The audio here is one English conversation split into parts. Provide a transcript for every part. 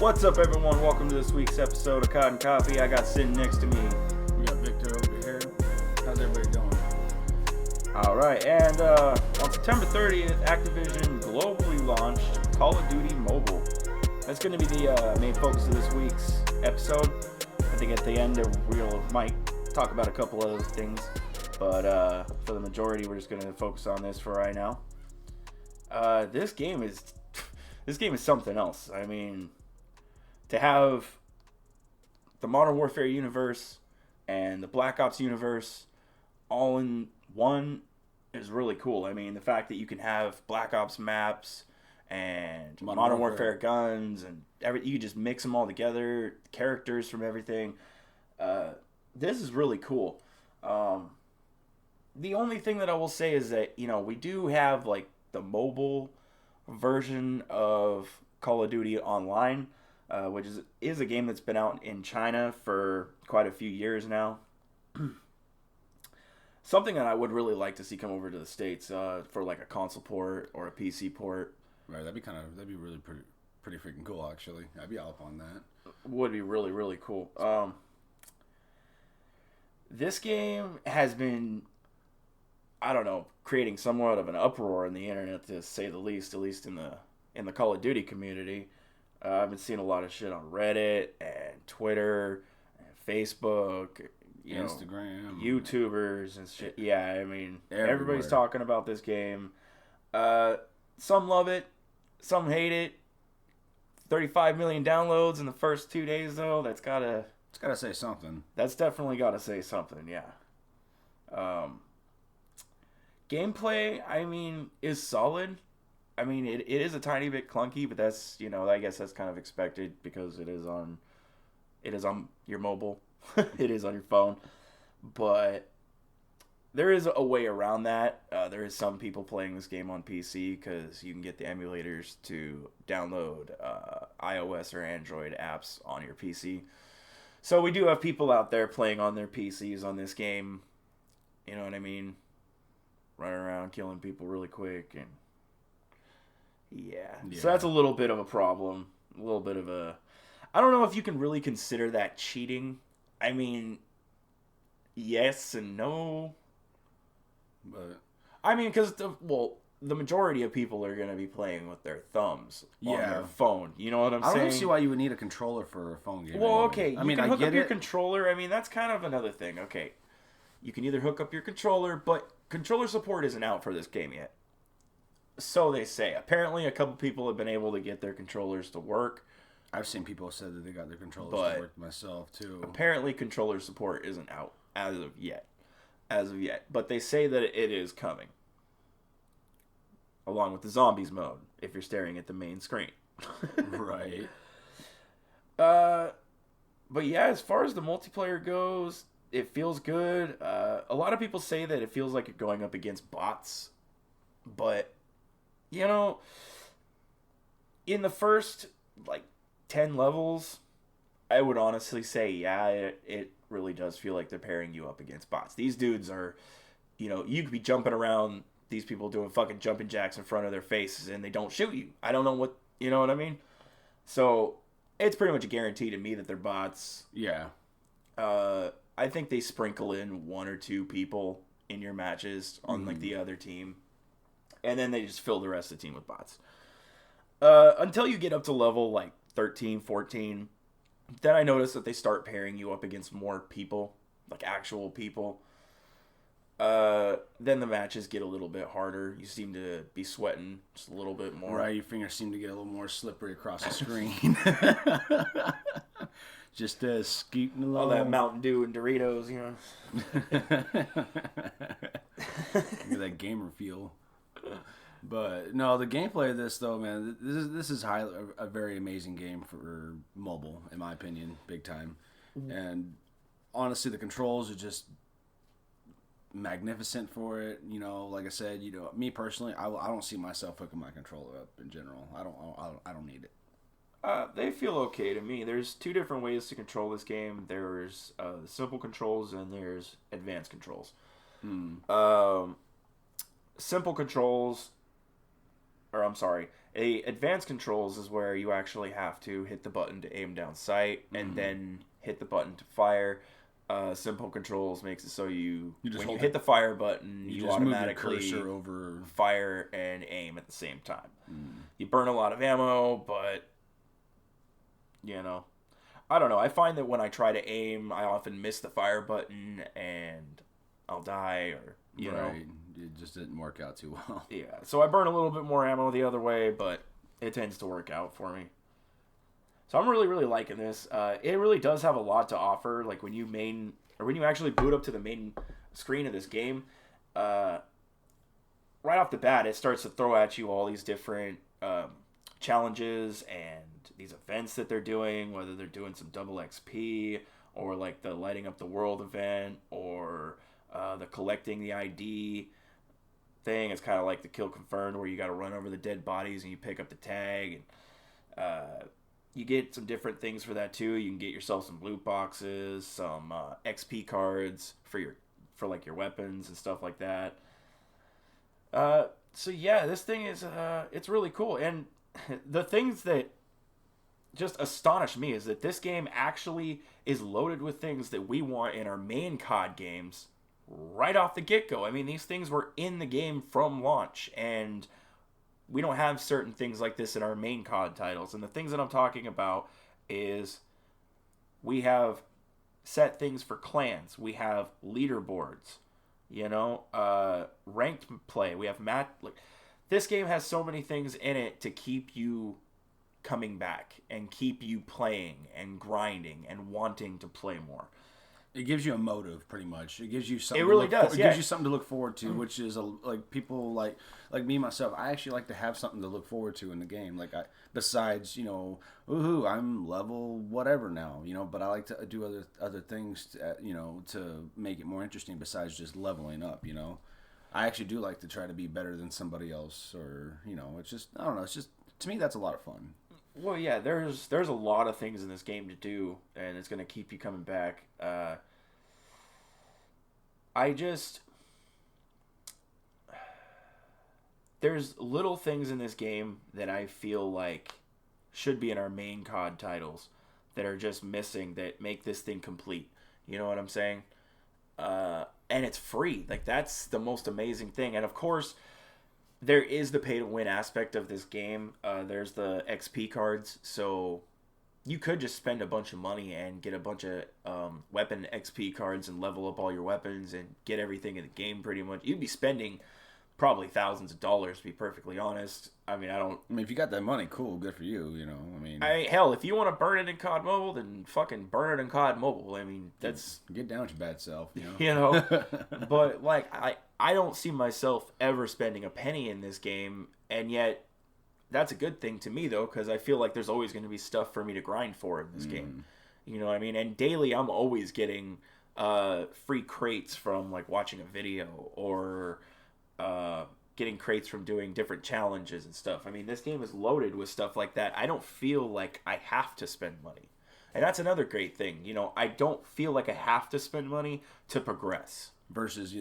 What's up, everyone? Welcome to this week's episode of CoD and Coffee. I got sitting next to me. We got Viktor over here. How's everybody doing? All right, and on September 30th, Activision globally launched Call of Duty Mobile. That's going to be the main focus of this week's episode. I think at the end, we might talk about a couple other things, but for the majority, we're just going to focus on this for right now. This game is something else. I mean, to have the Modern Warfare universe and the Black Ops universe all in one is really cool. I mean, the fact that you can have Black Ops maps and Modern Warfare guns and you can just mix them all together, characters from everything. This is really cool. The only thing that I will say is that, we do have like the mobile version of Call of Duty Online, which is a game that's been out in China for quite a few years now. Something that I would really like to see come over to the States for like a console port or a PC port. Right, that'd be really pretty freaking cool, actually. I'd be up on that. Would be really, really cool. This game has been, I don't know, creating somewhat of an uproar in the internet, to say the least, at least in the Call of Duty community. I've been seeing a lot of shit on Reddit and Twitter and Facebook, Instagram, YouTubers and shit. Yeah, I mean, everywhere. Everybody's talking about this game. Some love it, some hate it. 35 million downloads in the first 2 days, though. It's gotta say something. That's definitely gotta say something. Yeah. Gameplay, I mean, is solid. I mean, it is a tiny bit clunky, but that's, I guess that's kind of expected because it is on your mobile. It is on your phone. But there is a way around that. There is some people playing this game on PC because you can get the emulators to download iOS or Android apps on your PC. So we do have people out there playing on their PCs on this game. You know what I mean? Running around killing people really quick, and yeah. So that's a little bit of a problem. A little bit of a... I don't know if you can really consider that cheating. I mean, yes and no. But I mean, because the majority of people are going to be playing with their thumbs on their phone. You know what I'm saying? I don't see why you would need a controller for a phone game. Well, anyway. okay. You can hook up your controller. I mean, that's kind of another thing. Okay. You can either hook up your controller, but controller support isn't out for this game yet. So they say. Apparently, a couple people have been able to get their controllers to work. I've seen people say that they got their controllers to work myself, too. Apparently, controller support isn't out as of yet. But they say that it is coming. Along with the zombies mode, if you're staring at the main screen. Right. But yeah, as far as the multiplayer goes, it feels good. A lot of people say that it feels like you're going up against bots. But, in the first, 10 levels, I would honestly say, yeah, it really does feel like they're pairing you up against bots. These dudes are, you could be jumping around, these people doing fucking jumping jacks in front of their faces, and they don't shoot you. I don't know what, you know what I mean? So, it's pretty much a guarantee to me that they're bots. Yeah. I think they sprinkle in one or two people in your matches on the other team, and then they just fill the rest of the team with bots. Until you get up to level 13, 14, then I noticed that they start pairing you up against more people, like actual people. Then the matches get a little bit harder. You seem to be sweating just a little bit more. Right, your fingers seem to get a little more slippery across the screen. Just scooting along. All that Mountain Dew and Doritos, Get that gamer feel. But no, the gameplay of this though, man, this is a very amazing game for mobile, in my opinion, big time. And honestly, the controls are just magnificent for it. Like I said, me personally, I don't see myself hooking my controller up in general. I don't need it. They feel okay to me. There's two different ways to control this game. There's the simple controls and there's advanced controls. Simple controls or I'm sorry, Advanced controls is where you actually have to hit the button to aim down sight and then hit the button to fire. Simple controls makes it so when you hit the fire button, you automatically move your cursor over, fire and aim at the same time. You burn a lot of ammo, but I don't know. I find that when I try to aim, I often miss the fire button and I'll die, or you know, it just didn't work out too well. Yeah, so I burn a little bit more ammo the other way, but it tends to work out for me. So I'm really, really liking this. It really does have a lot to offer. Like when you actually boot up to the main screen of this game, right off the bat, it starts to throw at you all these different challenges and these events that they're doing, whether they're doing some double XP or like the lighting up the world event or the collecting the ID thing. It's kind of like the kill confirmed, where you got to run over the dead bodies and you pick up the tag. And you get some different things for that too. You can get yourself some loot boxes, some XP cards for like your weapons and stuff like that. So yeah, this thing is it's really cool. And the things that just astonish me is that this game actually is loaded with things that we want in our main COD games right off the get-go. I mean, these things were in the game from launch, and we don't have certain things like this in our main COD titles. And the things that I'm talking about is we have set things for clans. We have leaderboards, ranked play. We have this game has so many things in it to keep you coming back and keep you playing and grinding and wanting to play more. It gives you a motive, pretty much. It gives you something. It really does. It gives you something to look forward to, which is like people like me myself. I actually like to have something to look forward to in the game. Like besides, woohoo, I'm level whatever now, But I like to do other things, to make it more interesting. Besides just leveling up, I actually do like to try to be better than somebody else, or it's just, I don't know. It's just, to me, that's a lot of fun. Well, yeah, there's a lot of things in this game to do, and it's going to keep you coming back. There's little things in this game that I feel like should be in our main COD titles that are just missing, that make this thing complete. You know what I'm saying? And it's free. Like, that's the most amazing thing. And of course, there is the pay-to-win aspect of this game. There's the XP cards, so you could just spend a bunch of money and get a bunch of weapon XP cards and level up all your weapons and get everything in the game pretty much. You'd be spending probably thousands of dollars, to be perfectly honest. I mean, if you got that money, cool, good for you, hell, if you want to burn it in COD Mobile, then fucking burn it in COD Mobile. I mean, that's... Get down with your bad self, But, like, I don't see myself ever spending a penny in this game, and yet that's a good thing to me, though, because I feel like there's always going to be stuff for me to grind for in this game. You know what I mean? And daily, I'm always getting free crates from, like, watching a video, or getting crates from doing different challenges and stuff. I mean, this game is loaded with stuff like that. I don't feel like I have to spend money. And that's another great thing. I don't feel like I have to spend money to progress. Versus,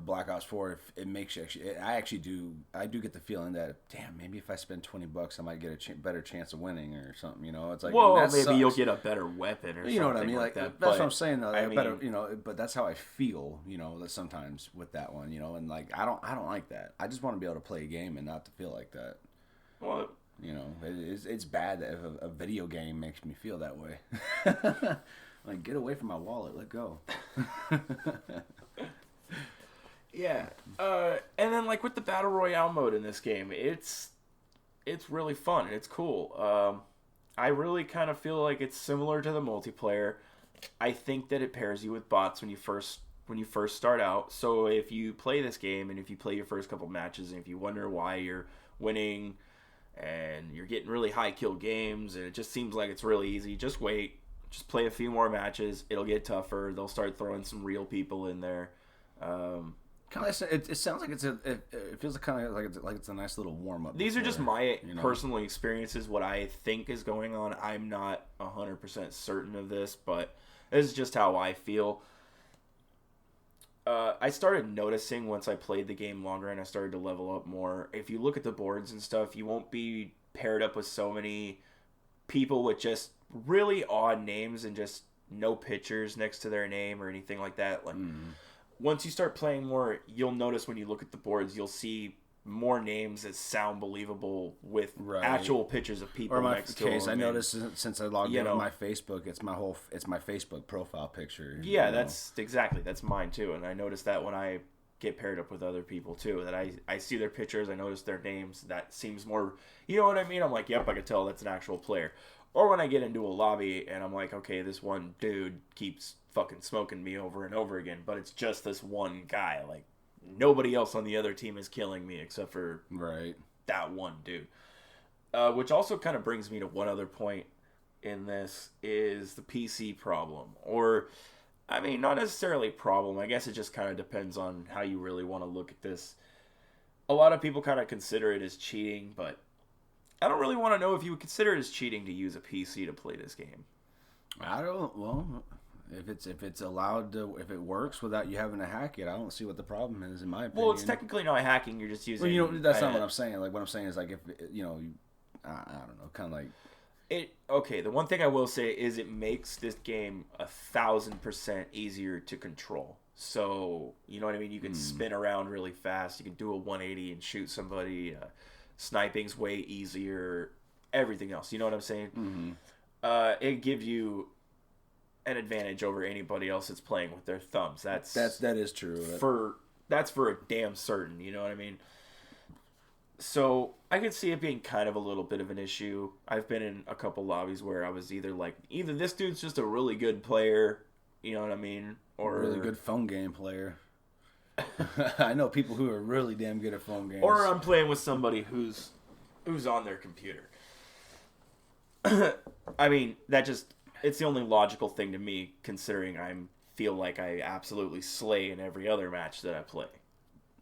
Black Ops 4, if it makes you I do get the feeling that, damn, maybe if I spend $20, I might get a better chance of winning or something, It's like, well, maybe sucks. You'll get a better weapon or something. What I mean? Like that. That's what I'm saying, though. But that's how I feel, that sometimes with that one, and like, I don't like that. I just want to be able to play a game and not to feel like that. Well, it's bad that if a video game makes me feel that way. Like, get away from my wallet, let go. Yeah, and then like with the Battle Royale mode in this game, it's really fun and it's cool. I really kind of feel like it's similar to the multiplayer. I think that it pairs you with bots when you first start out. So if you play this game and if you play your first couple matches and if you wonder why you're winning and you're getting really high kill games and it just seems like it's really easy, just wait. Just play a few more matches. It'll get tougher. They'll start throwing some real people in there. Kind of, it sounds like it feels kind of like it's a nice little warm up. These are just my personal experiences. What I think is going on. I'm not 100% certain of this, but this is just how I feel. I started noticing once I played the game longer and I started to level up more. If you look at the boards and stuff, you won't be paired up with so many people with just really odd names and just no pictures next to their name or anything like that. Like once you start playing more, you'll notice when you look at the boards, you'll see more names that sound believable with actual pictures of people next to them. I noticed since I logged in on my Facebook, it's my Facebook profile picture. Yeah, that's mine too. And I noticed that when I get paired up with other people too, that I see their pictures, I notice their names. That seems more, you know what I mean? I'm like, yep, I can tell that's an actual player. Or when I get into a lobby and I'm like, okay, this one dude keeps fucking smoking me over and over again, but it's just this one guy. Like, nobody else on the other team is killing me except for that one dude. Which also kind of brings me to one other point in this is the PC problem. Or, I mean, not necessarily a problem. I guess it just kind of depends on how you really want to look at this. A lot of people kind of consider it as cheating, but I don't really want to know if you would consider it as cheating to use a PC to play this game. If it's allowed to, if it works without you having to hack it, I don't see what the problem is, in my opinion. Well, it's technically not hacking. You're just using. Well, that's not what I'm saying. Like, what I'm saying is, like, if I don't know, kind of like it. Okay, the one thing I will say is it makes this game 1,000% easier to control. So you know what I mean. You can spin around really fast. You can do a 180 and shoot somebody. Sniping's way easier. Everything else, you know what I'm saying? Mm-hmm. It gives you an advantage over anybody else that's playing with their thumbs. That is true. That's for a damn certain, you know what I mean? So I could see it being kind of a little bit of an issue. I've been in a couple lobbies where I was either this dude's just a really good player, you know what I mean, or a really good phone game player. I know people who are really damn good at phone games. Or I'm playing with somebody who's on their computer. I mean, it's the only logical thing to me, considering I feel like I absolutely slay in every other match that I play.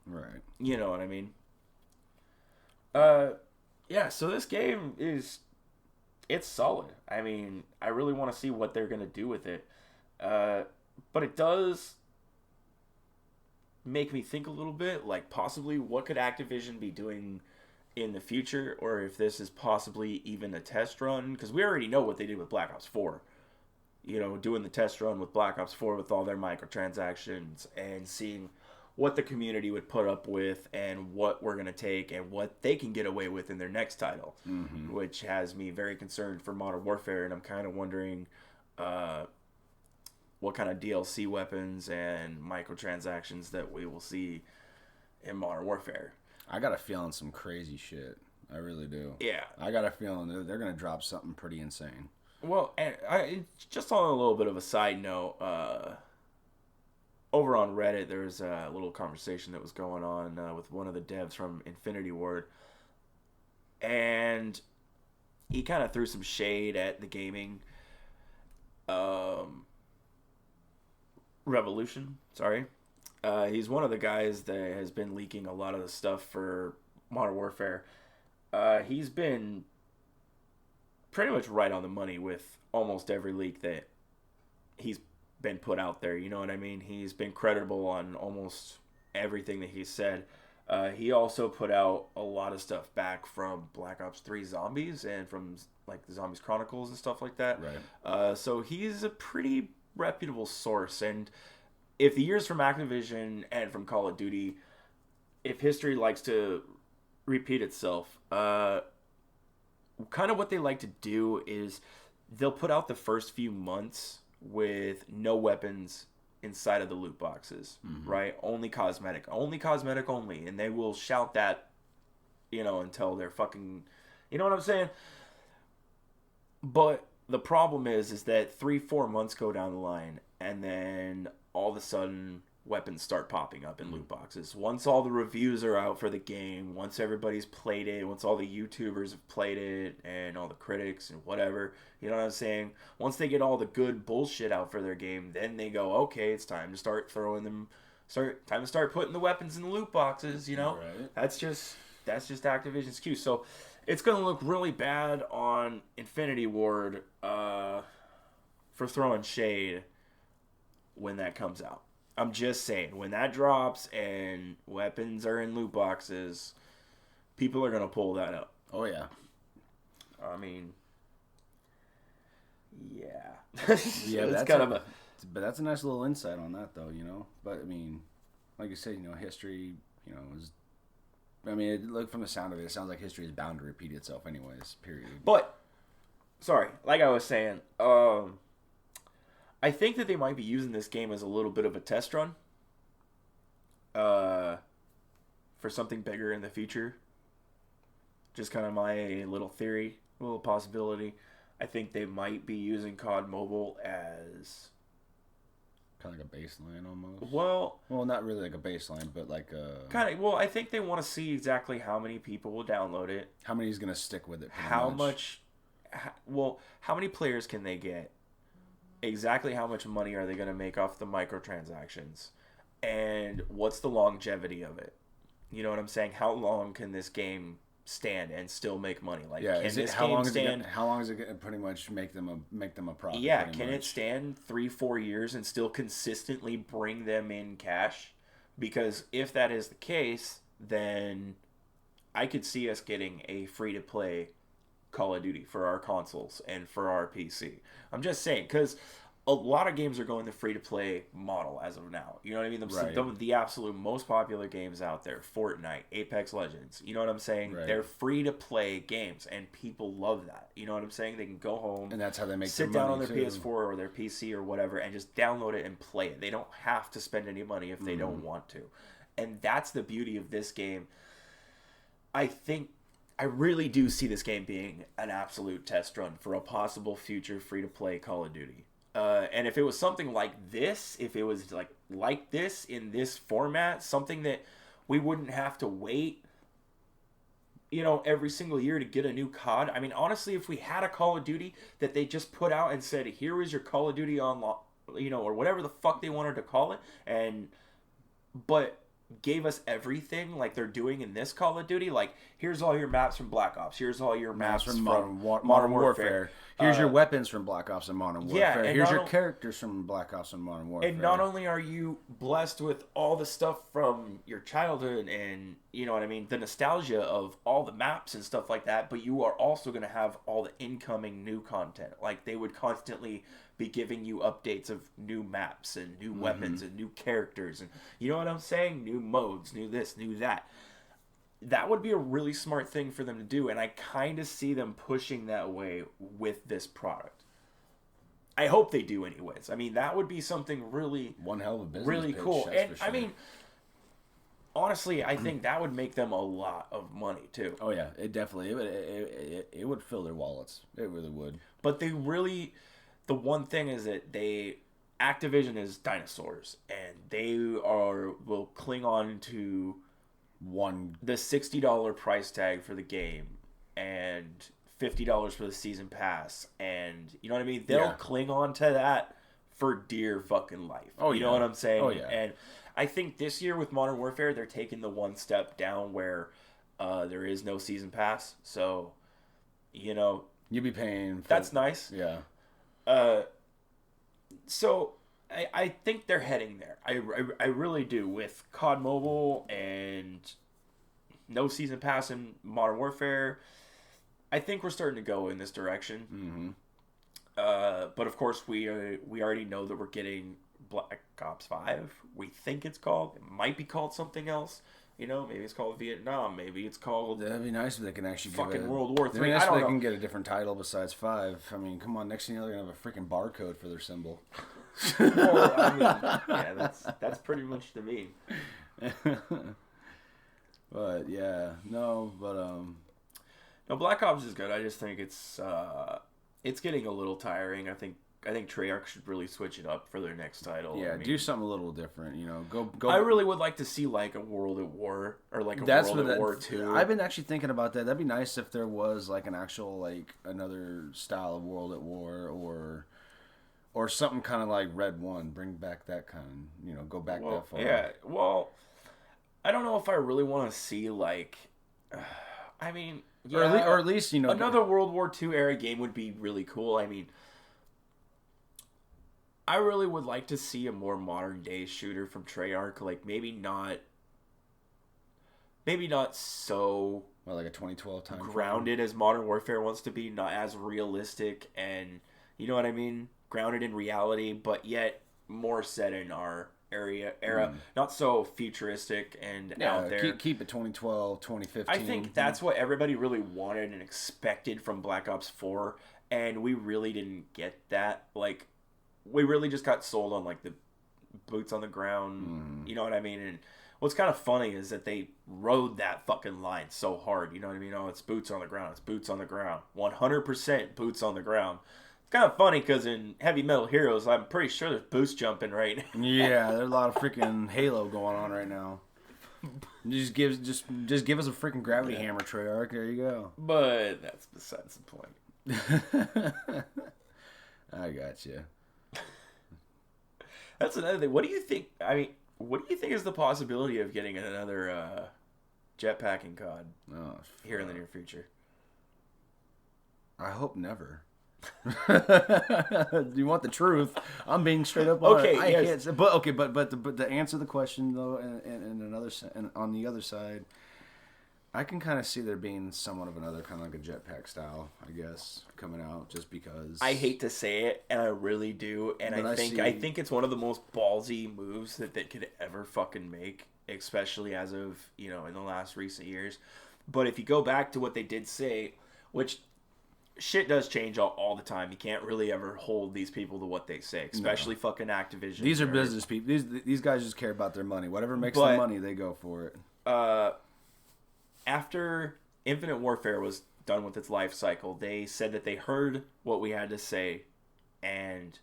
Right. You know what I mean? Yeah, so this game it's solid. I mean, I really want to see what they're going to do with it. But it does make me think a little bit, like, possibly what could Activision be doing in the future, or if this is possibly even a test run, because we already know what they did with Black Ops 4. You know, doing the test run with Black Ops 4 with all their microtransactions and seeing what the community would put up with and what we're going to take and what they can get away with in their next title, which has me very concerned for Modern Warfare, and I'm kind of wondering what kind of DLC weapons and microtransactions that we will see in Modern Warfare. I got a feeling some crazy shit. I really do. Yeah. I got a feeling they're going to drop something pretty insane. Well, and just on a little bit of a side note, over on Reddit, there was a little conversation that was going on with one of the devs from Infinity Ward. And he kind of threw some shade at the gaming revolution. Sorry. He's one of the guys that has been leaking a lot of the stuff for Modern Warfare. He's been pretty much right on the money with almost every leak that he's been put out there. You know what I mean? He's been credible on almost everything that he said. He also put out a lot of stuff back from Black Ops 3 Zombies and from like the Zombies Chronicles and stuff like that. Right. So he's a pretty reputable source, and if the years from Activision and from Call of Duty, if history likes to repeat itself, kind of what they like to do is they'll put out the first few months with no weapons inside of the loot boxes, right? Only cosmetic only, and they will shout that, you know, until they're fucking, you know what I'm saying? But the problem is that 3-4 months go down the line, and then all of a sudden weapons start popping up in loot boxes. Once all the reviews are out for the game, once everybody's played it, once all the YouTubers have played it, and all the critics and whatever, you know what I'm saying? Once they get all the good bullshit out for their game, then they go, okay, it's time to start throwing them, time to start putting the weapons in the loot boxes, you know? Right. That's just Activision's cue. So it's going to look really bad on Infinity Ward for throwing shade when that comes out. I'm just saying, when that drops and weapons are in loot boxes, people are gonna pull that up. Oh yeah. I mean, yeah. Yeah, it's kind of a. But that's a nice little insight on that, though. But I mean, like you said, history, is. I mean, look from the sound of it, it sounds like history is bound to repeat itself, anyways. Period. But, sorry, like I was saying, I think that they might be using this game as a little bit of a test run. For something bigger in the future. Just kind of my little theory, a little possibility. I think they might be using CoD Mobile as kind of like a baseline almost. Well, not really like a baseline, but like a kind of. Well, I think they want to see exactly how many people will download it. How many is going to stick with it? How much? How many players can they get? Exactly how much money are they going to make off the microtransactions? And what's the longevity of it? You know what I'm saying? How long can this game stand and still make money? Like, yeah, can this how game long stand? How long is it going to pretty much make them a profit? Yeah, can it stand 3-4 years and still consistently bring them in cash? Because if that is the case, then I could see us getting a free-to-play Call of Duty for our consoles and for our PC. I'm just saying, because a lot of games are going the free-to-play model as of now. You know what I mean? The absolute most popular games out there, Fortnite, Apex Legends. You know what I'm saying? Right. They're free-to-play games, and people love that. You know what I'm saying? They can go home, and that's how they make sit their down money on their too. PS4 or their PC or whatever, and just download it and play it. They don't have to spend any money if they don't want to. And that's the beauty of this game. I really do see this game being an absolute test run for a possible future free-to-play Call of Duty. And if it was something like this, if it was like this in this format, something that we wouldn't have to wait, every single year to get a new COD. I mean, honestly, if we had a Call of Duty that they just put out and said, here is your Call of Duty Online, or whatever the fuck they wanted to call it, but gave us everything like they're doing in this Call of Duty. Like, here's all your maps from Black Ops. Here's all your maps from Modern Warfare. Here's your weapons from Black Ops and Modern Warfare. Yeah, and here's your characters from Black Ops and Modern Warfare. And not only are you blessed with all the stuff from your childhood and, you know what I mean, the nostalgia of all the maps and stuff like that, but you are also going to have all the incoming new content. Like, they would constantly be giving you updates of new maps and new weapons and new characters and, you know what I'm saying? New modes, new this, new that. That would be a really smart thing for them to do, and I kind of see them pushing that way with this product. I hope they do anyways. I mean, that would be something really... One hell of a business really pitch, cool. that's And, for sure. I mean, honestly, I think that would make them a lot of money, too. Oh, yeah. It definitely... It would fill their wallets. It really would. But they really... The one thing is that Activision is dinosaurs, and they will cling on to the $60 price tag for the game and $50 for the season pass, and you know what I mean? They'll cling on to that for dear fucking life. Oh, you know what I'm saying? Oh, yeah. And I think this year with Modern Warfare, they're taking the one step down where there is no season pass. So, you'll be paying. That's nice. Yeah. So I think they're heading there. I really do, with CoD Mobile and no season pass in Modern Warfare. I think we're starting to go in this direction. But of course, we already know that we're getting Black Ops 5. We think it's called. It might be called something else. Maybe it's called Vietnam. Maybe it's called... That'd be nice if they can actually fucking World War 3. It'd be nice if they can get a different title besides 5. I mean, come on. Next thing you know, they're going to have a freaking barcode for their symbol. Well, I mean, yeah, that's pretty much the meme. But, yeah. No, No, Black Ops is good. I just think it's getting a little tiring. I think Treyarch should really switch it up for their next title. Yeah, do something a little different. Go. I really would like to see like a World at War or like a World at War 2. I've been actually thinking about that. That'd be nice if there was like an actual like another style of World at War or something kind of like Red 1. Bring back that kind. Go back that far. Yeah. Well, I don't know if I really want to see like. I mean, yeah, or at least another World War II era game would be really cool. I mean. I really would like to see a more modern day shooter from Treyarch. Like maybe not so Well, like a 2012 time grounded as Modern Warfare wants to be, not as realistic and you know what I mean, grounded in reality, but yet more set in our era, not so futuristic and out there. Keep it 2012, 2015. I think that's what everybody really wanted and expected from Black Ops 4, and we really didn't get that. Like, we really just got sold on like the boots on the ground, you know what I mean? And what's kind of funny is that they rode that fucking line so hard, you know what I mean? Oh, it's boots on the ground, it's boots on the ground, 100% boots on the ground. It's kind of funny because in Heavy Metal Heroes, I'm pretty sure there's boost jumping right now. Yeah, there's a lot of freaking Halo going on right now. Just give us a freaking gravity hammer, Treyarch. There you go. But that's besides the point. I got you. That's another thing. What do you think? I mean, what do you think is the possibility of getting another jetpack in CoD here in the near future? I hope never. Do you want the truth? I'm being straight up on it. I can't say, but to answer the question though, and on the other side, I can kind of see there being somewhat of another kind of like a jetpack style, I guess, coming out just because. I hate to say it, and I really do, and I think it's one of the most ballsy moves that they could ever fucking make, especially as of in the last recent years. But if you go back to what they did say, which. Shit does change all the time. You can't really ever hold these people to what they say, especially fucking Activision. These are business people. These guys just care about their money. Whatever makes them money, they go for it. After Infinite Warfare was done with its life cycle, they said that they heard what we had to say, and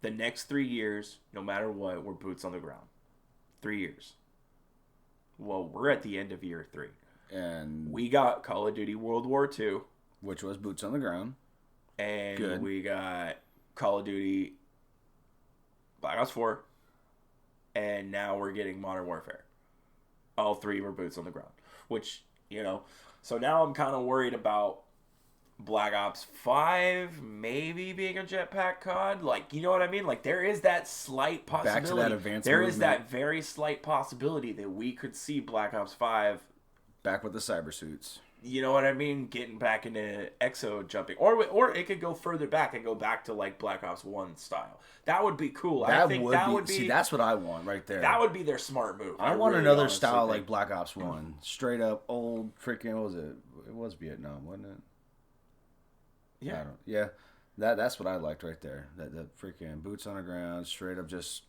the next 3 years, no matter what, we're boots on the ground. 3 years. Well, we're at the end of year 3. And we got Call of Duty World War II. Which was boots on the ground. And we got Call of Duty Black Ops 4. And now we're getting Modern Warfare. All 3 were boots on the ground. Which, so now I'm kind of worried about Black Ops 5 maybe being a jetpack COD. Like, you know what I mean? Like, there is that slight possibility. Back to that advanced There movement. is that very slight possibility that we could see Black Ops 5. Back with the cyber suits. You know what I mean? Getting back into exo jumping. Or it could go further back and go back to like Black Ops 1 style. That would be cool. I think that would be... See, that's what I want right there. That would be their smart move. I want really another style like Black Ops 1. Straight up old freaking... What was it? It was Vietnam, wasn't it? Yeah. That's what I liked right there. That freaking boots on the ground, straight up just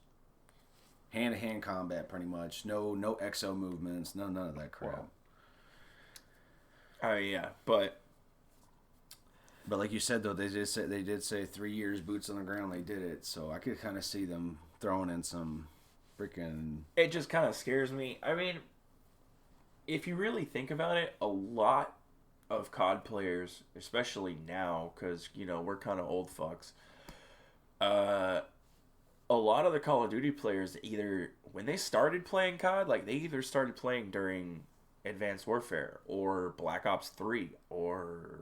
hand-to-hand combat pretty much. No exo movements. None of that crap. Wow. Oh yeah, but like you said though, they did say 3 years boots on the ground. They did it, so I could kind of see them throwing in some freaking. It just kind of scares me. I mean, if you really think about it, a lot of COD players, especially now, because we're kind of old fucks. A lot of the Call of Duty players, either when they started playing COD, like they either started playing during Advanced Warfare or Black Ops 3 or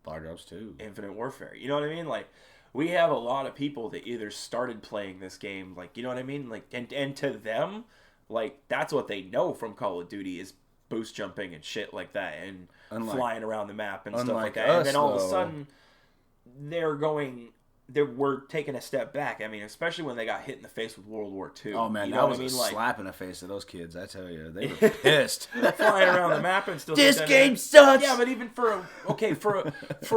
Black Ops 2 Infinite Warfare. You know what I mean? Like, we have a lot of people that either started playing this game, like, you know what I mean? Like, and to them, like, that's what they know from Call of Duty is boost jumping and shit like that and flying around the map and stuff like that. And then all of a sudden we're taking a step back. I mean, especially when they got hit in the face with World War II. Oh, man, you that was a slap in the face of those kids. I tell you, they were pissed. Flying around the map and still. This game sucks! Yeah, but even for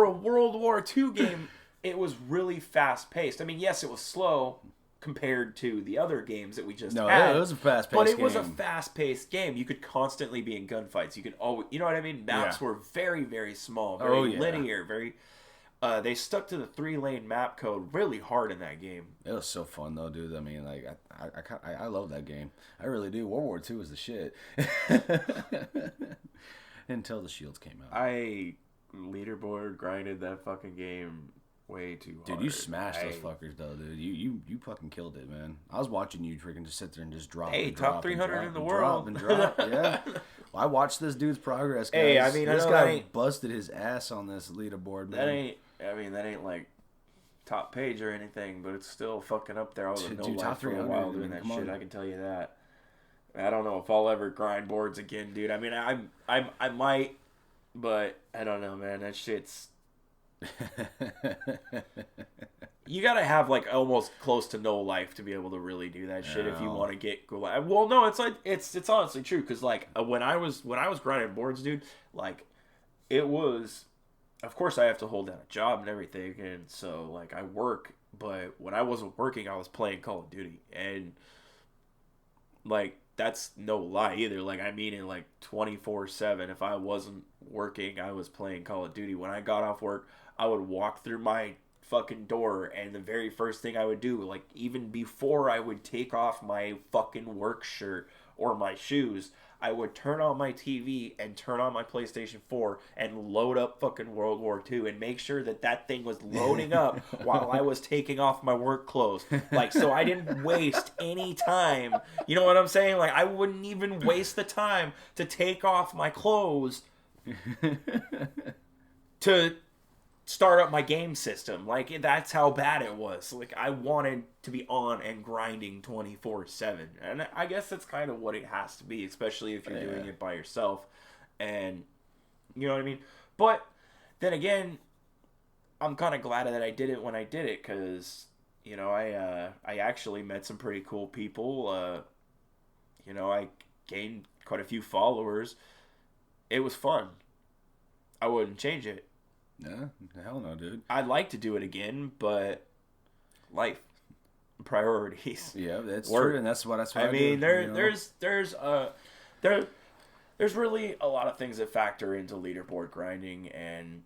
a World War II game, it was really fast-paced. I mean, yes, it was slow compared to the other games that we just had. No, it was a fast-paced game. But it was a fast-paced game. You could constantly be in gunfights. You could always... You know what I mean? Maps were very, very small, very linear, very... they stuck to the 3-lane map code really hard in that game. It was so fun though, dude. I mean, like I love that game. I really do. World War II was the shit. Until the shields came out. I leaderboard grinded that fucking game way too hard. Dude, you smashed those fuckers though, dude. You fucking killed it, man. I was watching you freaking just sit there and just drop. Hey, and top drop 300 and drop in the and world. Drop and drop. Yeah. Well, I watched this dude's progress, guys. Hey, I mean, this guy busted his ass on this leaderboard, man. That ain't like top page or anything, but it's still fucking up there. I was no Dude, life top for a 300, while doing that shit. I can tell you that. I don't know if I'll ever grind boards again, dude. I mean, I might, but I don't know, man. That shit's. You gotta have like almost close to no life to be able to really do that shit if you want to get cool. Well, no, it's like it's honestly true because like when I was grinding boards, dude, like it was. Of course, I have to hold down a job and everything, and so like I work. But when I wasn't working, I was playing Call of Duty, and like that's no lie either. Like I mean it like 24/7. If I wasn't working, I was playing Call of Duty. When I got off work, I would walk through my fucking door, and the very first thing I would do, like even before I would take off my fucking work shirt or my shoes, I would turn on my TV and turn on my PlayStation 4 and load up fucking World War II and make sure that that thing was loading up while I was taking off my work clothes. Like, so I didn't waste any time. You know what I'm saying? Like, I wouldn't even waste the time to take off my clothes to start up my game system. Like, that's how bad it was. Like, I wanted to be on and grinding 24/7. And I guess that's kind of what it has to be, especially if you're doing it by yourself. And, you know what I mean? But, then again, I'm kind of glad that I did it when I did it, because, you know, I actually met some pretty cool people. You know, I gained quite a few followers. It was fun. I wouldn't change it. No, hell no, dude. I'd like to do it again, but life, priorities. Yeah, that's work. true, and that's what I mean, do, there's really a lot of things that factor into leaderboard grinding, and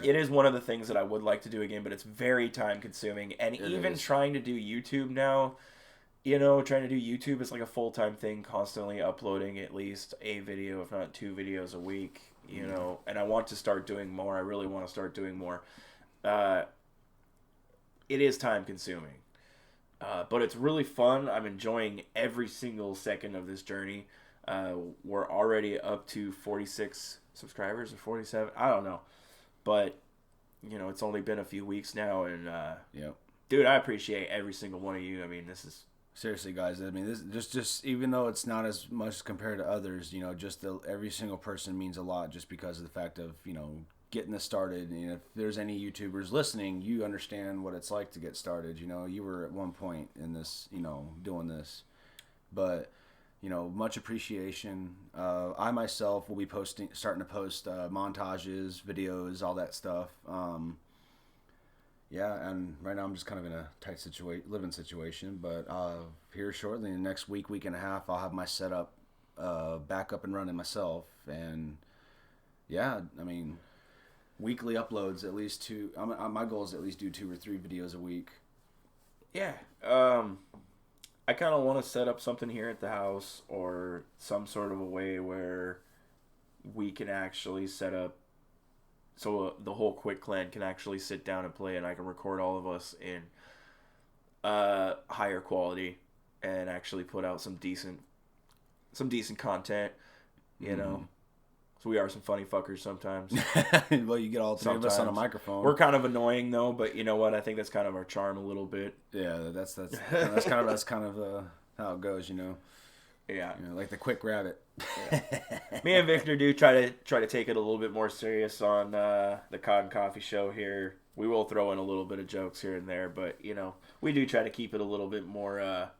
it is one of the things that I would like to do again, but it's very time consuming, and even trying to do YouTube now. You know, trying to do YouTube is like a full-time thing, constantly uploading at least a video, if not 2 videos a week, you know, and I want to start doing more. I really want to start doing more. It is time-consuming, but it's really fun. I'm enjoying every single second of this journey. We're already up to 46 subscribers or 47. I don't know, but, you know, it's only been a few weeks now, and, dude, I appreciate every single one of you. I mean, this is... Seriously, guys. I mean, this just even though it's not as much compared to others, you know, just every single person means a lot, just because of the fact of, you know, getting this started. And if there's any YouTubers listening, you understand what it's like to get started. You know, you were at one point in this, you know, doing this, but, you know, much appreciation. I myself will be starting to post montages, videos, all that stuff. Yeah, and right now I'm just kind of in a tight living situation, but here shortly, in the next week and a half, I'll have my setup back up and running myself, and yeah, I mean, weekly uploads, at least 2. My goal is at least do 2 or 3 videos a week. Yeah, I kind of want to set up something here at the house, or some sort of a way where we can actually set up so the whole Quick Clan can actually sit down and play, and I can record all of us in higher quality and actually put out some decent content, you know. So we are some funny fuckers sometimes. Well, you get all 3 of us on a microphone. We're kind of annoying though, but you know what? I think that's kind of our charm a little bit. Yeah, that's kind of how it goes, you know. Yeah, you know, like the quick rabbit. Yeah. Me and Viktor do try to take it a little bit more serious on the CoD and Coffee show here. We will throw in a little bit of jokes here and there, but you know, we do try to keep it a little bit more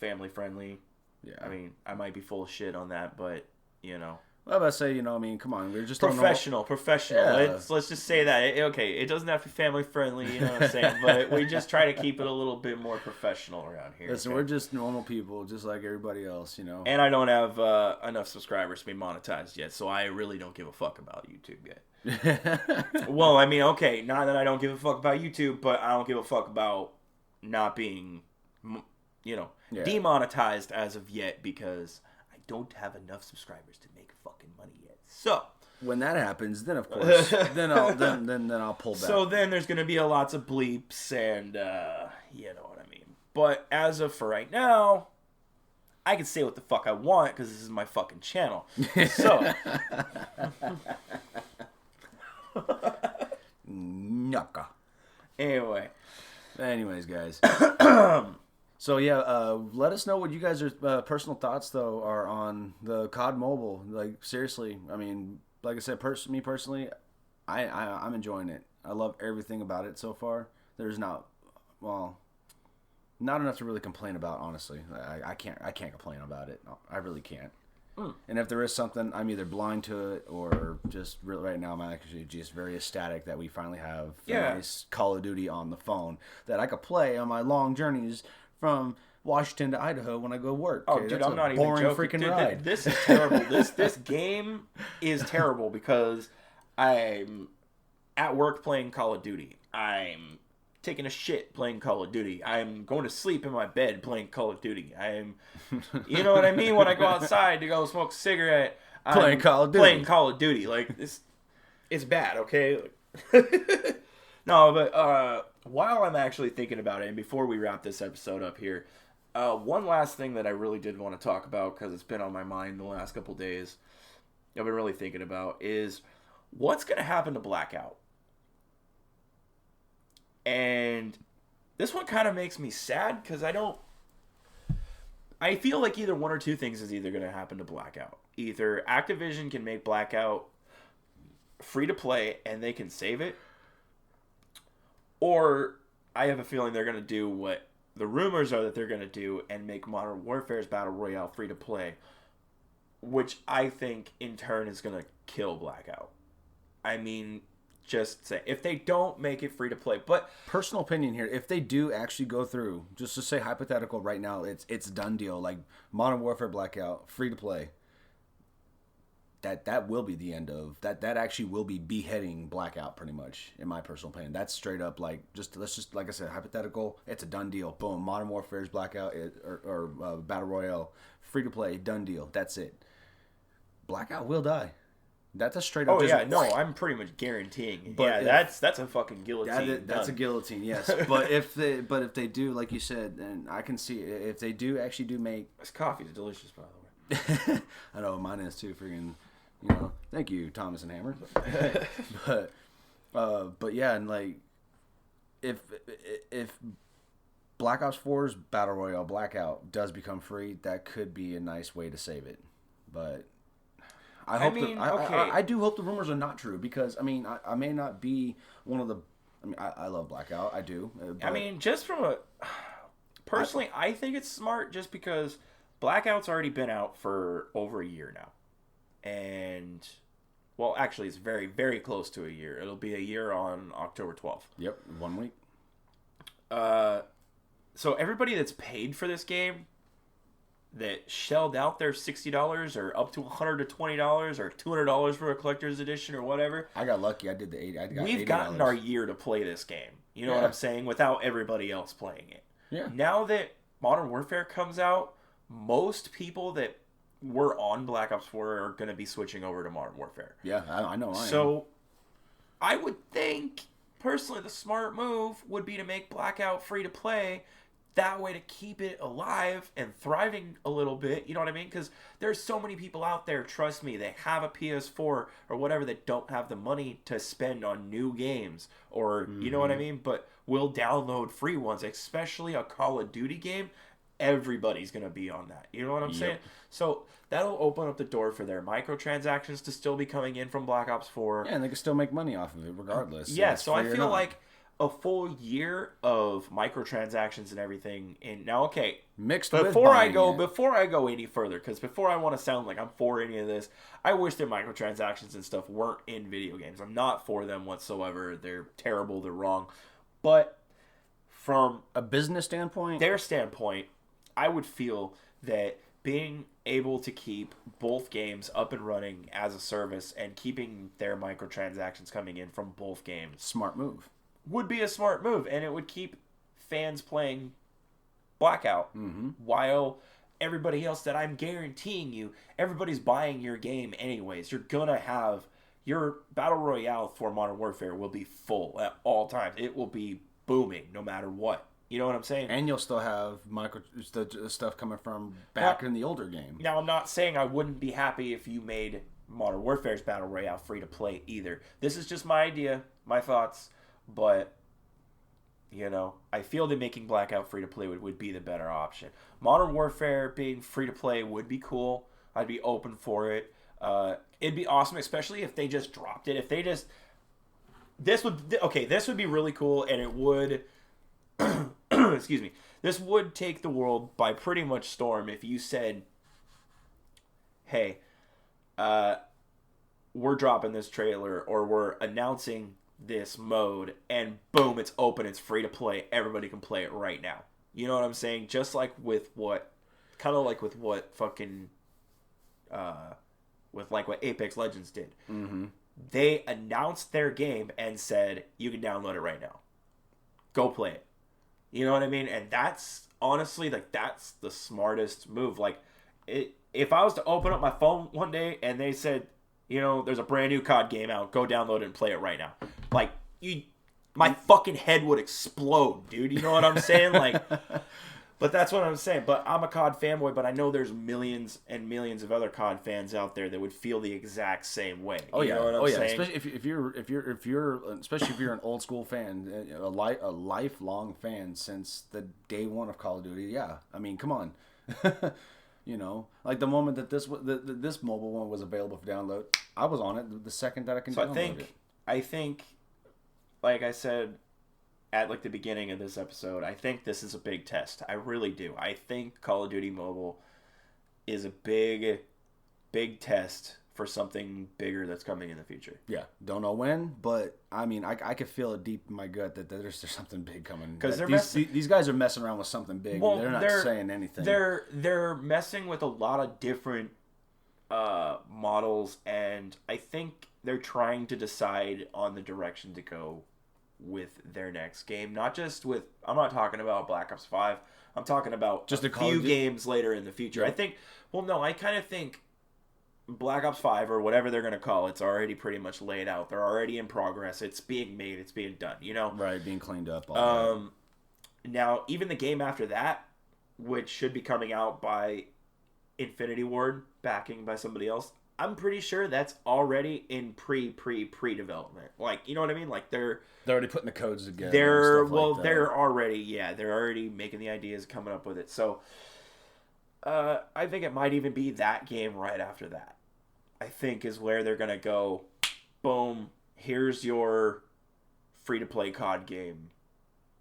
family friendly. Yeah, I mean, I might be full of shit on that, but you know. Well, I say, you know, I mean, come on, we're just professional. Yeah. Let's just say that. It doesn't have to be family friendly, you know what I'm saying? But we just try to keep it a little bit more professional around here. Listen, we're just normal people, just like everybody else, you know. And I don't have enough subscribers to be monetized yet, so I really don't give a fuck about YouTube yet. Well, I mean, okay, not that I don't give a fuck about YouTube, but I don't give a fuck about not being, you know, demonetized as of yet, because I don't have enough subscribers to make fucking money yet. So when that happens, then of course, then I'll pull back. So then there's gonna be lots of bleeps, and you know what I mean. But as of for right now, I can say what the fuck I want because this is my fucking channel. So Nucka. Anyways, guys. So yeah, let us know what you guys' personal thoughts though are on the CoD Mobile. Like seriously, I mean, like I said, me personally, I'm enjoying it. I love everything about it so far. There's not enough to really complain about. Honestly, I can't complain about it. I really can't. And if there is something, I'm either blind to it or just really right now I'm actually just very ecstatic that we finally have a nice Call of Duty on the phone that I could play on my long journeys from Washington to Idaho when I go work. Oh, dude, I'm not even joking. Freaking dude, ride. This is terrible. this game is terrible because I'm at work playing Call of Duty. I'm taking a shit playing Call of Duty. I'm going to sleep in my bed playing Call of Duty. You know what I mean? When I go outside to go smoke a cigarette, I'm playing Call of Duty. Like, it's bad, okay? No, but while I'm actually thinking about it, and before we wrap this episode up here, one last thing that I really did want to talk about, because it's been on my mind the last couple days, I've been really thinking about, is what's going to happen to Blackout? And this one kind of makes me sad because I feel like either one or two things is either going to happen to Blackout. Either Activision can make Blackout free to play and they can save it, or I have a feeling they're going to do what the rumors are that they're going to do and make Modern Warfare's Battle Royale free to play, which I think in turn is going to kill Blackout. I mean, just say if they don't make it free to play, but personal opinion here, if they do actually go through, just to say hypothetical right now, it's a done deal, like Modern Warfare Blackout free to play, that will be the end of that actually will be beheading Blackout pretty much, in my personal opinion. That's straight up like let's just like I said, hypothetical, it's a done deal. Boom, Modern Warfare's Blackout or Battle Royale free to play, done deal. That's it. Blackout will die. That's a straight up. Oh yeah, no, I'm pretty much guaranteeing. But that's a fucking guillotine. That's a guillotine, yes. but if they do, like you said, and I can see if they do actually do make this coffee is delicious, by the way. I know mine is too. Freaking, thank you, Thomas and Hammer. but yeah, and like if Black Ops 4's Battle Royale Blackout does become free, that could be a nice way to save it, but. I do hope the rumors are not true because I may not be one of the. I love Blackout. I do. Just from personally, I think it's smart just because Blackout's already been out for over a year now, and well, actually, it's very very close to a year. It'll be a year on October 12th. Yep, 1 week. So everybody that's paid for this game, that shelled out their $60 or up to $120 or $200 for a collector's edition or whatever. I got lucky. I did the 80. We've gotten our year to play this game. You know what I'm saying? Without everybody else playing it. Yeah. Now that Modern Warfare comes out, most people that were on Black Ops 4 are going to be switching over to Modern Warfare. Yeah, I know. So I would think, personally, the smart move would be to make Blackout free to play. That way to keep it alive and thriving a little bit, you know what I mean? Because there's so many people out there, trust me, they have a PS4 or whatever that don't have the money to spend on new games or, you know what I mean? But will download free ones, especially a Call of Duty game. Everybody's going to be on that. You know what I'm saying? So that'll open up the door for their microtransactions to still be coming in from Black Ops 4. Yeah, and they can still make money off of it regardless. Yeah, so I feel like a full year of microtransactions and everything. And now, okay, before I go any further, because before I want to sound like I'm for any of this, I wish their microtransactions and stuff weren't in video games. I'm not for them whatsoever. They're terrible. They're wrong. But from a business standpoint, their standpoint, I would feel that being able to keep both games up and running as a service and keeping their microtransactions coming in from both games, smart move. Would be a smart move, and it would keep fans playing Blackout while everybody else that I'm guaranteeing you, everybody's buying your game anyways. You're going to have your Battle Royale for Modern Warfare will be full at all times. It will be booming no matter what. You know what I'm saying? And you'll still have the stuff coming from back in the older game. Now, I'm not saying I wouldn't be happy if you made Modern Warfare's Battle Royale free to play either. This is just my idea, my thoughts. But You know, I feel that making Blackout free to play would be the better option. Modern Warfare being free to play would be cool. I'd be open for it. It'd be awesome, especially if they just dropped it. If they just this would be really cool, and it would excuse me. This would take the world by pretty much storm if you said, "Hey, we're dropping this trailer, or we're announcing this mode, and boom, it's open, it's free to play. Everybody can play it right now." You know what I'm saying? Just like with what fucking, with like what Apex Legends did. Mm-hmm. They announced their game and said, "You can download it right now. Go play it." You know what I mean? And that's honestly, like, that's the smartest move. Like, if I was to open up my phone one day and they said, you know, there's a brand new COD game out, go download it and play it right now. Like, my fucking head would explode, dude. You know what I'm saying? Like, but that's what I'm saying. But I'm a COD fanboy, but I know there's millions and millions of other COD fans out there that would feel the exact same way. Oh yeah, you know what I'm saying? Especially especially if you're an old school fan, a lifelong fan since the day one of Call of Duty. Yeah, I mean, come on. You know, like the moment that this mobile one was available for download, I was on it the second that I can download it. I think, like I said at like the beginning of this episode, I think this is a big test. I really do. I think Call of Duty Mobile is a big test for something bigger that's coming in the future. Yeah, don't know when, but I mean, I could feel it deep in my gut that there's something big coming. Because these guys are messing around with something big. Well, they're not saying anything. They're messing with a lot of different models, and I think they're trying to decide on the direction to go with their next game. Not just with, I'm not talking about Black Ops 5. I'm talking about just a few games later in the future. Yep. I kind of think Black Ops 5, or whatever they're going to call it, it's already pretty much laid out. They're already in progress. It's being made. It's being done, you know? Right, being cleaned up. Now, even the game after that, which should be coming out by Infinity Ward, backing by somebody else, I'm pretty sure that's already in pre-development. Like, you know what I mean? Like, they're already putting the codes together. They're already making the ideas, coming up with it. So, I think it might even be that game right after that. I think is where they're gonna go. Boom! Here's your free-to-play COD game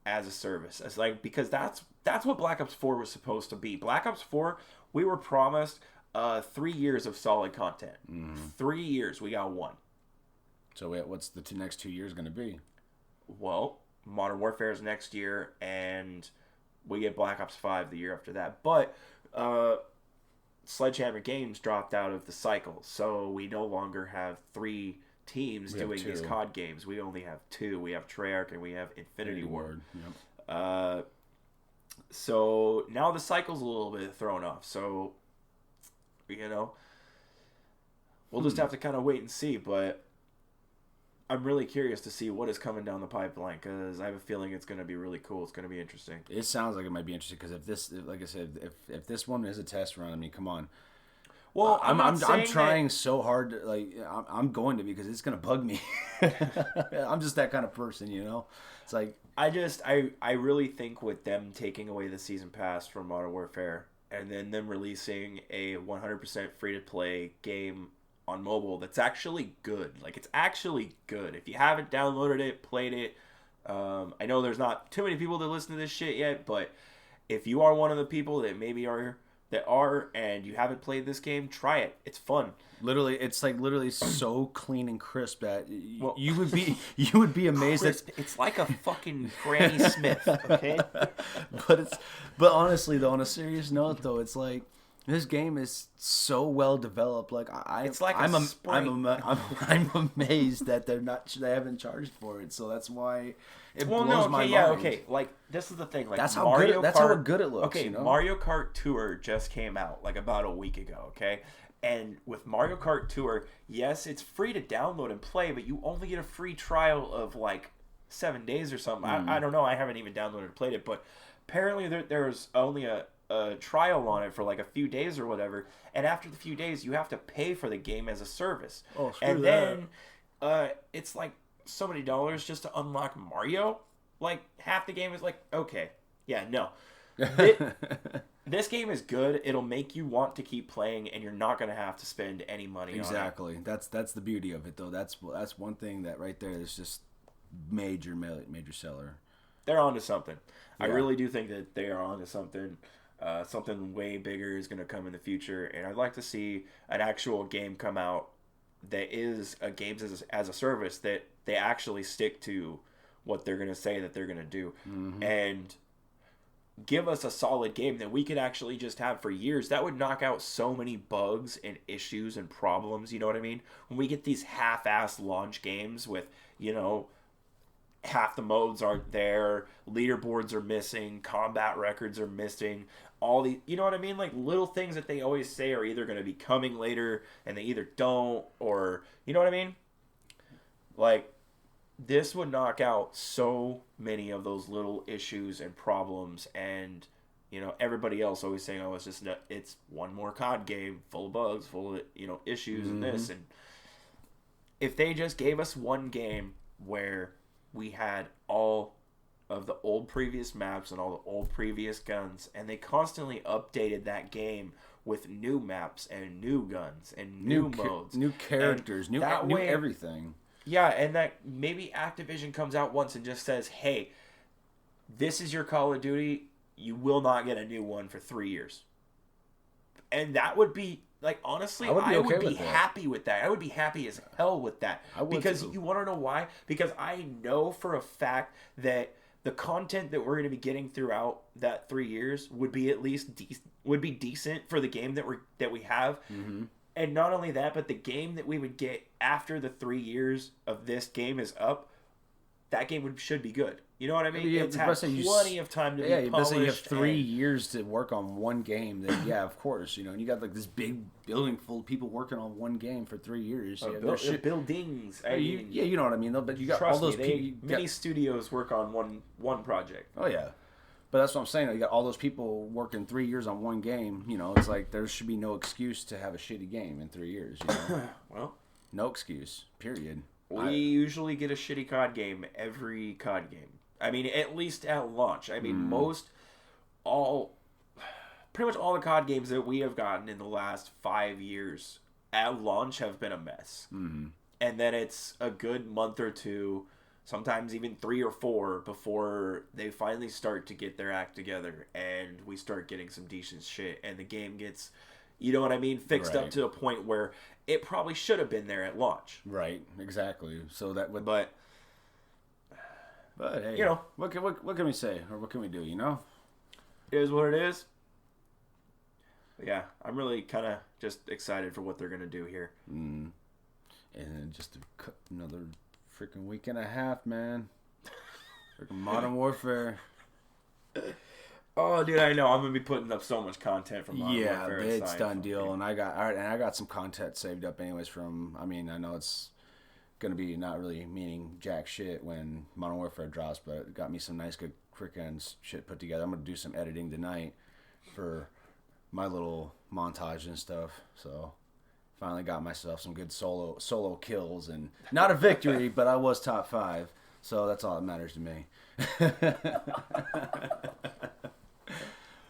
as a service. It's like, because that's what Black Ops 4 was supposed to be. Black Ops 4, we were promised 3 years of solid content. 3 years, we got one. So what's the next 2 years going to be? Well, Modern Warfare is next year, and we get Black Ops 5 the year after that. But Sledgehammer Games dropped out of the cycle, so we no longer have 3 teams doing these COD games. We only have 2. We have Treyarch and we have Infinity Ward. Yep. So now the cycle's a little bit thrown off. So, you know, we'll just have to kind of wait and see. But I'm really curious to see what is coming down the pipeline, because I have a feeling it's going to be really cool. It's going to be interesting. It sounds like it might be interesting, because like I said, if this one is a test run, I mean, come on. Well, I'm trying so hard. I'm going to, because it's going to bug me. I'm just that kind of person, you know. It's like I really think with them taking away the season pass from Modern Warfare, and then them releasing a 100% free to play game on mobile that's actually good. Like, it's actually good. If you haven't downloaded it, played it, I know there's not too many people that listen to this shit yet, but if you are one of the people that maybe are and you haven't played this game, try it. It's fun. Literally, it's like so clean and crisp that you would be amazed. It's like a fucking Granny Smith, okay? But honestly though, on a serious note though, it's like this game is so well developed. Like I'm amazed that they haven't charged for it. So that's why it blows my mind. Okay. Like, this is the thing. Like, that's how good it looks. Okay, you know? Mario Kart Tour just came out like about a week ago. Okay, and with Mario Kart Tour, yes, it's free to download and play, but you only get a free trial of like 7 days or something. I don't know. I haven't even downloaded or played it, but apparently there's only a trial on it for like a few days or whatever, and after the few days you have to pay for the game as a service. And then it's like so many dollars just to unlock Mario. like half the game is like, okay, yeah, no. This game is good. It'll make you want to keep playing, and you're not going to have to spend any money exactly. on it. That's the beauty of it, though. That's one thing that right there is just major seller. They're onto something. Yeah. I really do think that they are onto something. Something way bigger is going to come in the future, and I'd like to see an actual game come out that is a games as a service that they actually stick to what they're going to say that they're going to do, and give us a solid game that we could actually just have for years. That would knock out so many bugs and issues and problems, you know what I mean? When we get these half-assed launch games with, you know, half the modes aren't there, leaderboards are missing, combat records are missing, all the, you know what I mean? Like little things that they always say are either going to be coming later and they either don't, or, you know what I mean? Like, this would knock out so many of those little issues and problems, and you know, everybody else always saying, "Oh, it's one more COD game full of bugs, full of, you know, issues and this." And if they just gave us one game where we had all of the old previous maps and all the old previous guns, and they constantly updated that game with new maps and new guns and new modes, new characters, new everything. Yeah, and that maybe Activision comes out once and just says, hey, this is your Call of Duty. You will not get a new one for 3 years. And that would be, like, honestly, I would be happy with that. I would be happy as hell with that. Because you want to know why? Because I know for a fact that the content that we're going to be getting throughout that 3 years would be at least decent for the game that we have. And not only that, but the game that we would get after the 3 years of this game is up, that game should be good. You know what I mean? Yeah, it's had plenty of time to be polished. Yeah, you have 3 years to work on one game. Then yeah, of course, you know, and you got like this big building full of people working on one game for 3 years. Buildings. You know what I mean, though. But you got all those people. Many studios work on one project. Oh yeah. But that's what I'm saying. You got all those people working 3 years on one game. You know, it's like there should be no excuse to have a shitty game in 3 years. You know? Well, no excuse. Period. We usually get a shitty COD game every COD game. I mean, at least at launch. I mean, pretty much all the COD games that we have gotten in the last 5 years at launch have been a mess. And then it's a good month or two, sometimes even 3 or 4 before they finally start to get their act together and we start getting some decent shit and the game gets, you know what I mean, fixed up to a point where it probably should have been there at launch. Right, exactly. So that would, but hey, you know, what can we say or what can we do? You know, it is what it is. But yeah, I'm really kind of just excited for what they're gonna do here. And just another freaking week and a half, man. Freaking Modern Warfare. Oh, dude, I know. I'm gonna be putting up so much content from Modern Warfare. Yeah, it's done deal, and I got some content saved up anyways from. I mean, I know it's gonna be not really meaning jack shit when Modern Warfare drops, but it got me some nice good freaking shit put together. I'm gonna do some editing tonight for my little montage and stuff. So finally got myself some good solo kills and not a victory, but I was top 5. So that's all that matters to me.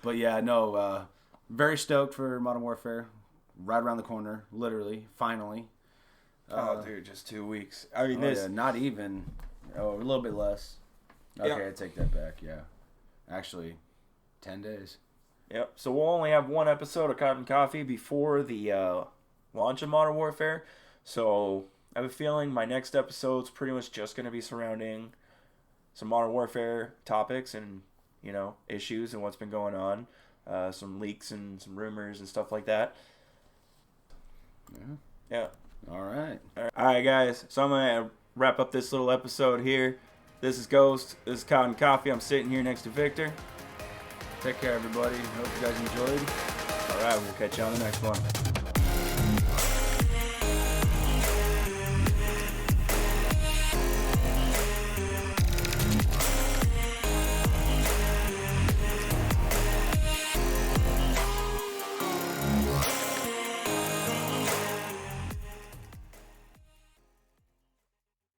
But yeah, no, very stoked for Modern Warfare. Right around the corner, literally, finally. Oh, dude, just 2 weeks. I mean, not even. Oh, a little bit less. Okay, I take that back. Yeah, actually, 10 days. Yep. So we'll only have one episode of Cotton Coffee before the launch of Modern Warfare. So I have a feeling my next episode's pretty much just going to be surrounding some Modern Warfare topics and, you know, issues and what's been going on. Some leaks and some rumors and stuff like that. Yeah. All right, guys. So I'm going to wrap up this little episode here. This is Ghost. This is Cotton Coffee. I'm sitting here next to Viktor. Take care, everybody. Hope you guys enjoyed. All right, we'll catch you on the next one.